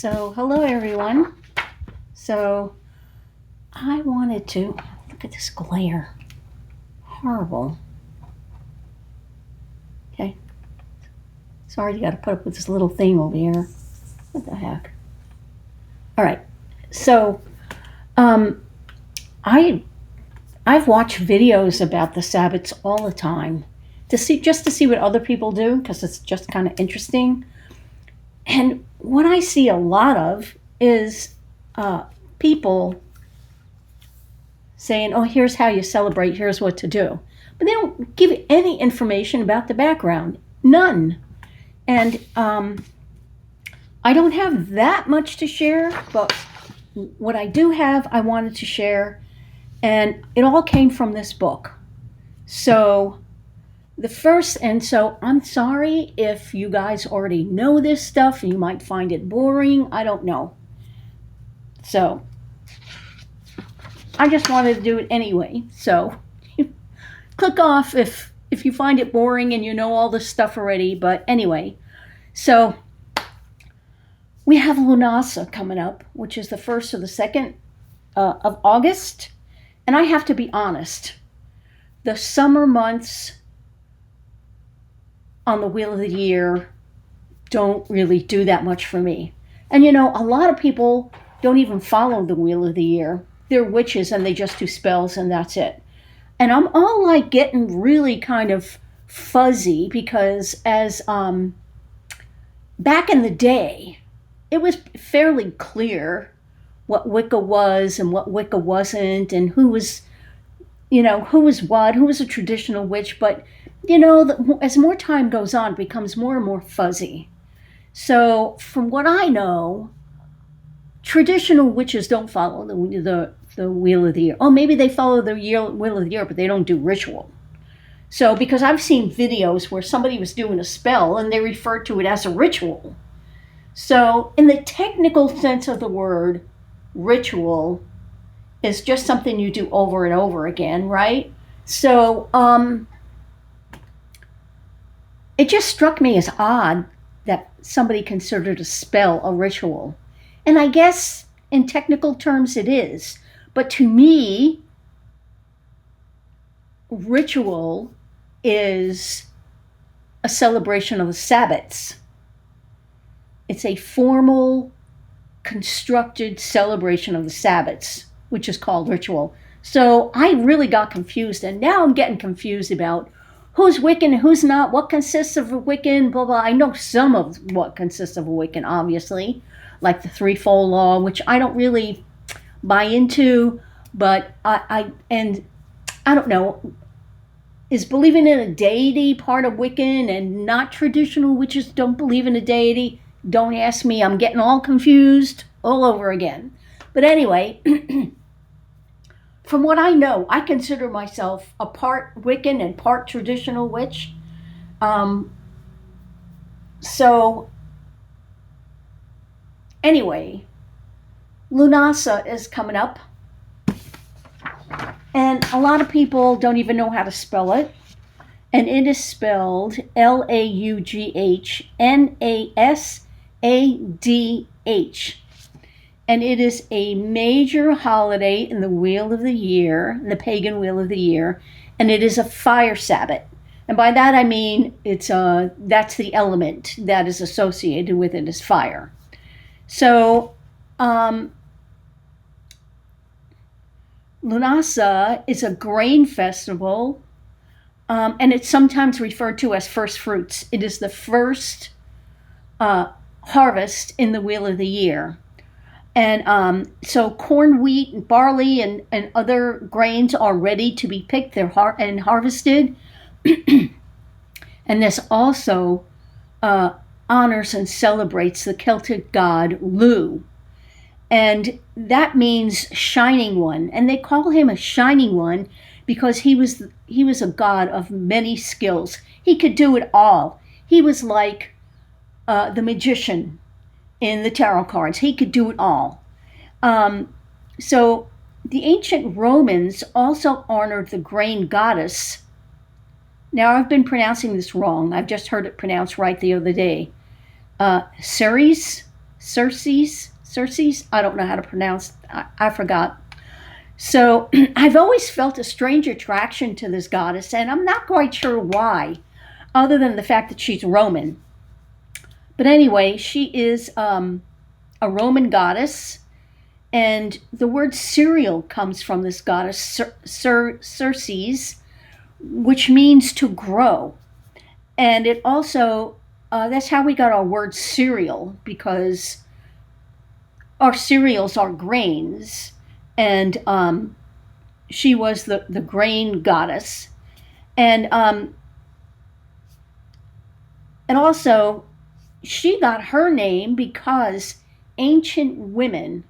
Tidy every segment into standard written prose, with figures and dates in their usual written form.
Hello everyone. So, I wanted to look at this glare. Horrible. Okay. Sorry you got to put up with this little thing over here. What the heck? All right. So, um, I I've watched videos about the Sabbats all the time to see what other people do because it's just kind of interesting. And what I see a lot of is people saying, "Oh, here's how you celebrate. Here's what to do," but they don't give you any information about the background. None. And I don't have that much to share, but what I do have, I wanted to share, and it all came from this book. So so I'm sorry if you guys already know this stuff and you might find it boring. I don't know. So I just wanted to do it anyway. So click off if you find it boring and you know all this stuff already. But anyway, so we have Lughnasadh coming up, which is the first or the second of August. And I have to be honest, the summer months on the Wheel of the Year don't really do that much for me. And a lot of people don't even follow the Wheel of the Year. They're witches and they just do spells and that's it. And I'm all like getting really kind of fuzzy because as back in the day, it was fairly clear what Wicca was and what Wicca wasn't, and who was what, who was a traditional witch. But as more time goes on, it becomes more and more fuzzy. So from what I know, traditional witches don't follow the Wheel of the Year. Oh, maybe they follow the Wheel of the Year, but they don't do ritual. So because I've seen videos where somebody was doing a spell and they referred to it as a ritual. So in the technical sense of the word, ritual is just something you do over and over again, right? So it just struck me as odd that somebody considered a spell a ritual. And I guess in technical terms it is. But to me, ritual is a celebration of the Sabbats. It's a formal, constructed celebration of the Sabbats, which is called ritual. So I really got confused, and now I'm getting confused about who's Wiccan and who's not, what consists of a Wiccan, blah, blah. I know some of what consists of a Wiccan, obviously, like the threefold law, which I don't really buy into, but I don't know, is believing in a deity part of Wiccan and not traditional witches don't believe in a deity? Don't ask me, I'm getting all confused all over again. But anyway, from what I know, I consider myself a part Wiccan and part traditional witch. So, anyway, Lughnasadh is coming up. And a lot of people don't even know how to spell it. And it is spelled Lughnasadh. And it is a major holiday in the Wheel of the Year, the pagan Wheel of the Year, and it is a fire Sabbat. And by that I mean that's the element that is associated with it is fire. So Lughnasadh is a grain festival, and it's sometimes referred to as first fruits. It is the first harvest in the Wheel of the Year. And so corn, wheat, and barley, and other grains are ready to be picked and harvested. And this also honors and celebrates the Celtic god Lu. And that means shining one. And they call him a shining one because he was a god of many skills. He could do it all. He was like the magician in the tarot cards. He could do it all. So the ancient Romans also honored the grain goddess. Now, I've been pronouncing this wrong. I've just heard it pronounced right the other day. Ceres, Circes. I don't know how to pronounce. I forgot. So I've always felt a strange attraction to this goddess, and I'm not quite sure why, other than the fact that she's Roman. But anyway, she is a Roman goddess, and the word cereal comes from this goddess, Circes, which means to grow. And it also, that's how we got our word cereal, because our cereals are grains. And she was the grain goddess. And also, she got her name because ancient women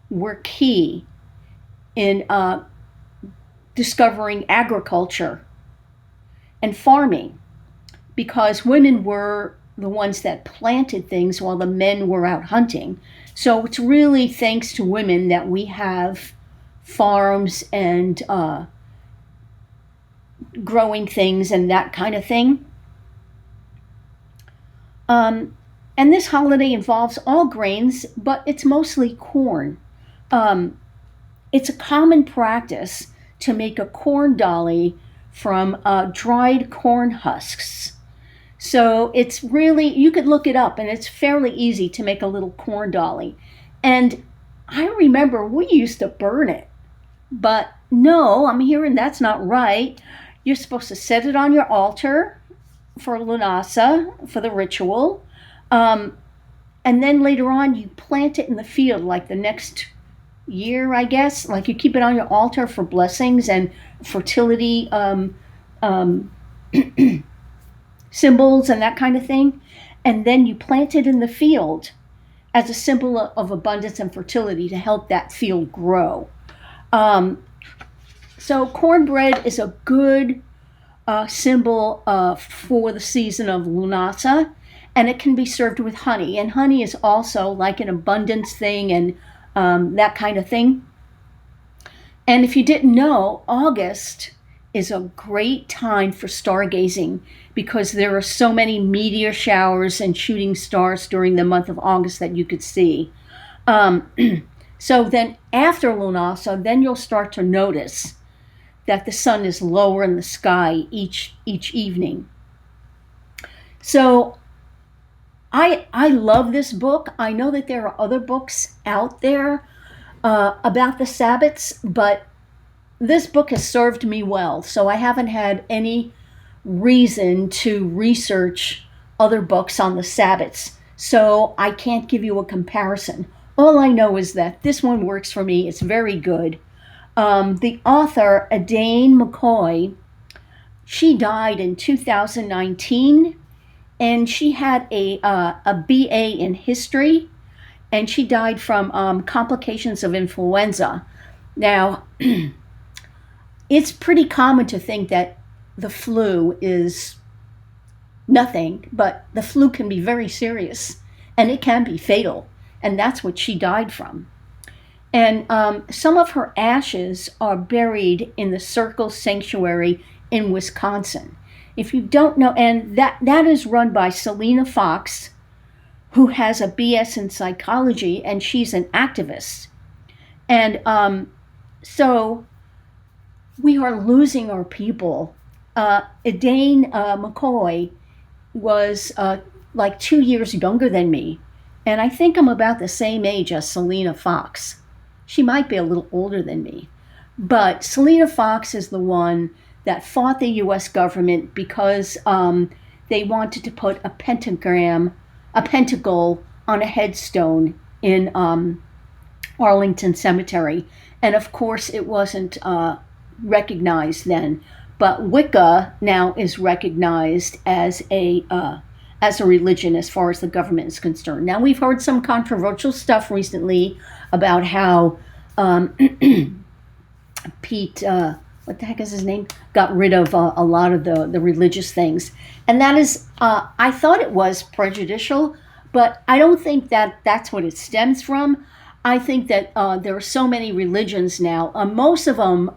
were key in discovering agriculture and farming, because women were the ones that planted things while the men were out hunting. So it's really thanks to women that we have farms and growing things and that kind of thing. And this holiday involves all grains, but it's mostly corn. It's a common practice to make a corn dolly from dried corn husks. So it's really, you could look it up, and it's fairly easy to make a little corn dolly. And I remember we used to burn it, but no, I'm hearing that's not right. You're supposed to set it on your altar for Lughnasadh, for the ritual. And then later on, you plant it in the field like the next year, I guess. Like you keep it on your altar for blessings and fertility symbols and that kind of thing. And then you plant it in the field as a symbol of abundance and fertility to help that field grow. So cornbread is a good symbol for the season of Lughnasadh, and it can be served with honey. And honey is also like an abundance thing and that kind of thing. And if you didn't know, August is a great time for stargazing because there are so many meteor showers and shooting stars during the month of August that you could see. So then after Lughnasadh, then you'll start to notice that the sun is lower in the sky each evening. So I love this book. I know that there are other books out there about the Sabbats, but this book has served me well, so I haven't had any reason to research other books on the Sabbats, so I can't give you a comparison. All I know is that this one works for me. It's very good. The author, Adaine McCoy, she died in 2019, and she had a BA in history, and she died from complications of influenza. Now, it's pretty common to think that the flu is nothing, but the flu can be very serious, and it can be fatal, and that's what she died from. And some of her ashes are buried in the Circle Sanctuary in Wisconsin. If you don't know, and that is run by Selena Fox, who has a BS in psychology, and she's an activist. And so we are losing our people. Adaine McCoy was like 2 years younger than me, and I think I'm about the same age as Selena Fox. She might be a little older than me, but Selena Fox is the one that fought the U.S. government because they wanted to put a pentacle on a headstone in Arlington Cemetery. And of course, it wasn't recognized then. But Wicca now is recognized as a religion as far as the government is concerned. Now, we've heard some controversial stuff recently about how Pete, what the heck is his name, got rid of a lot of the religious things. And that is, I thought it was prejudicial, but I don't think that that's what it stems from. I think that there are so many religions now. Most of them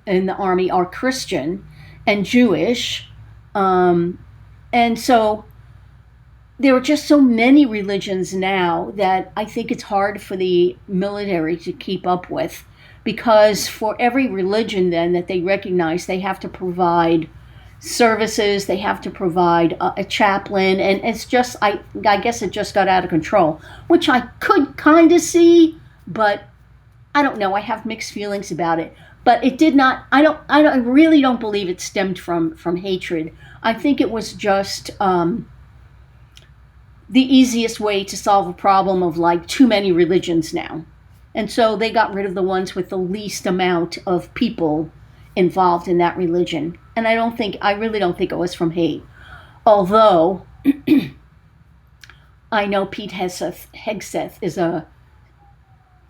in the Army are Christian and Jewish. And so there are just so many religions now that I think it's hard for the military to keep up with, because for every religion then that they recognize, they have to provide services, they have to provide a chaplain, and it's just I guess it just got out of control, which I could kind of see, but I don't know. I have mixed feelings about it. But it did not. I really don't believe it stemmed from hatred. I think it was just the easiest way to solve a problem of like too many religions now. And so they got rid of the ones with the least amount of people involved in that religion. And I really don't think it was from hate. Although I know Pete Hegseth is a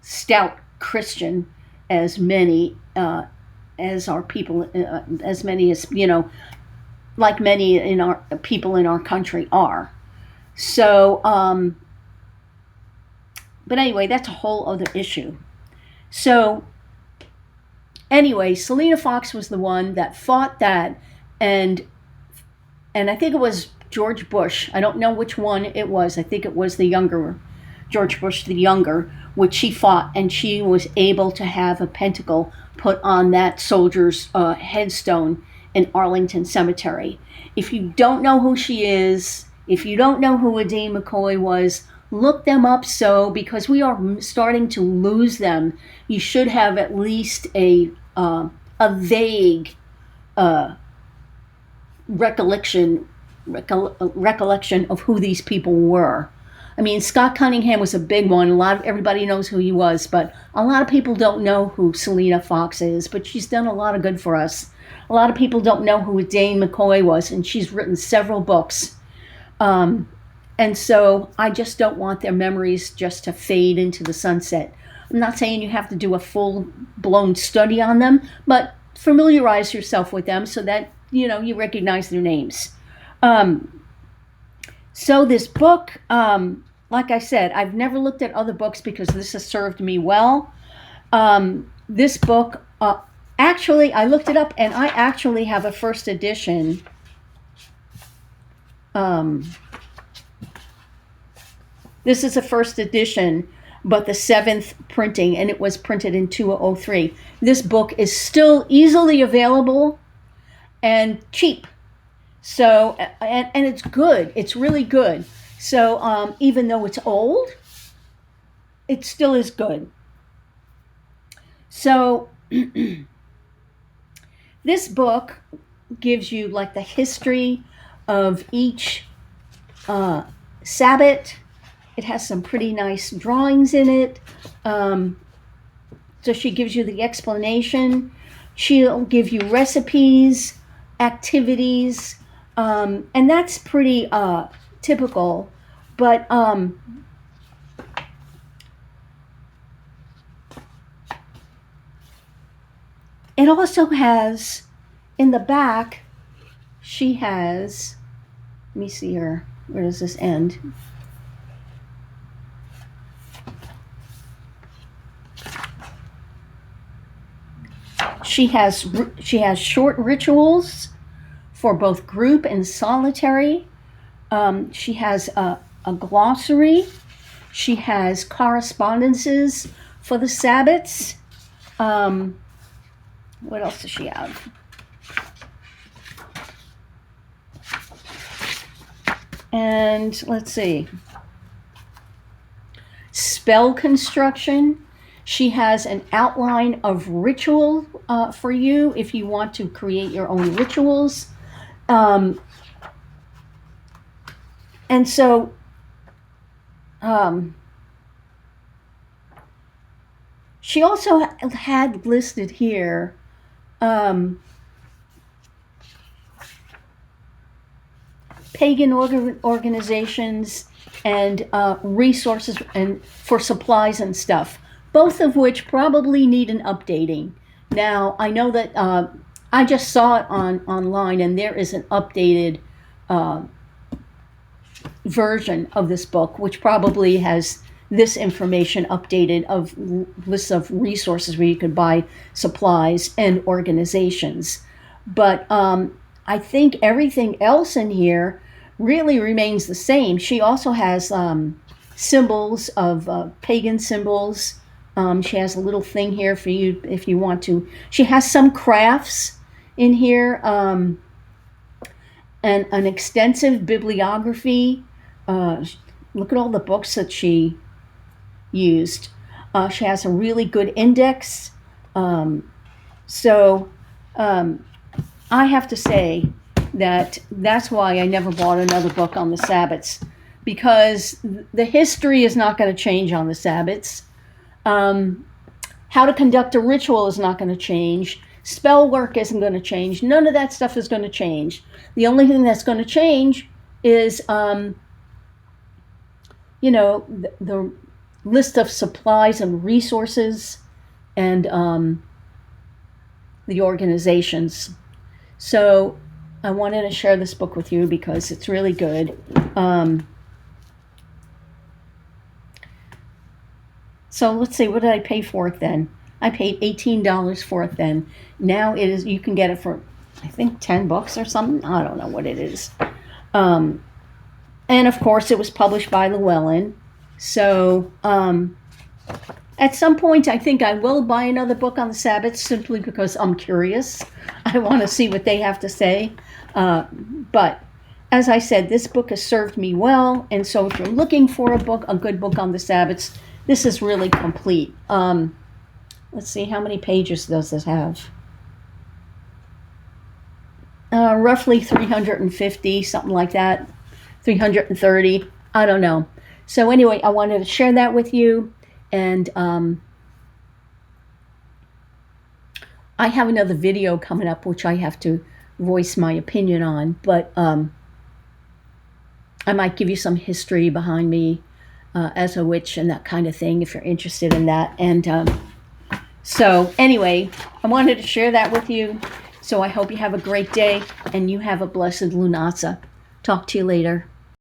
stout Christian, as many as our people, as many as, like many in our people in our country are. So, but anyway, that's a whole other issue. So, anyway, Selena Fox was the one that fought that, and I think it was George Bush. I don't know which one it was. I think it was the younger, George Bush the younger, which she fought, and she was able to have a pentacle put on that soldier's headstone in Arlington Cemetery. If you don't know who she is, if you don't know who Adine McCoy was, look them up because we are starting to lose them. You should have at least a vague recollection of who these people were. I mean, Scott Cunningham was a big one. Everybody knows who he was, but a lot of people don't know who Selena Fox is, but she's done a lot of good for us. A lot of people don't know who Dane McCoy was, and she's written several books. And so I just don't want their memories just to fade into the sunset. I'm not saying you have to do a full-blown study on them, but familiarize yourself with them so that, you recognize their names. So this book, like I said, I've never looked at other books because this has served me well. This book, actually, I looked it up, and I actually have a first edition. This is a first edition, but the 7th printing, and it was printed in 2003. This book is still easily available and cheap. So, and it's good. It's really good. So, even though it's old, it still is good. So, this book gives you like the history of each Sabbat. It has some pretty nice drawings in it. So she gives you the explanation. She'll give you recipes, activities, and that's pretty typical. But it also has, in the back, she has, let me see here, where does this end? She has short rituals for both group and solitary. She has a glossary. She has correspondences for the Sabbats. What else does she have? And let's see. Spell construction. She has an outline of ritual for you if you want to create your own rituals. And so she also had listed here pagan organizations and resources and for supplies and stuff, both of which probably need an updating. Now, I know that I just saw it online, and there is an updated version of this book, which probably has this information updated of lists of resources where you could buy supplies and organizations. But I think everything else in here really remains the same. She also has symbols of pagan symbols. She has a little thing here for you if you want to. She has some crafts in here, and an extensive bibliography. Look at all the books that she used. She has a really good index. So I have to say that that's why I never bought another book on the Sabbats, because the history is not going to change on the Sabbats. How to conduct a ritual is not going to change. Spell work isn't going to change. None of that stuff is going to change. The only thing that's going to change is, the list of supplies and resources and the organizations. So I wanted to share this book with you because it's really good. So let's see, what did I pay for it then? I paid $18 for it then. Now it is, you can get it for, I think, $10 or something. I don't know what it is. And of course, it was published by Llewellyn. So at some point, I think I will buy another book on the Sabbats simply because I'm curious. I want to see what they have to say. But as I said, this book has served me well. And so if you're looking for a good book on the Sabbats, this is really complete. Let's see, how many pages does this have? Roughly 350, something like that. 330, I don't know. So anyway, I wanted to share that with you. And I have another video coming up, which I have to voice my opinion on. But I might give you some history behind me as a witch and that kind of thing, if you're interested in that. And so anyway, I wanted to share that with you. So I hope you have a great day and you have a blessed Lughnasadh. Talk to you later.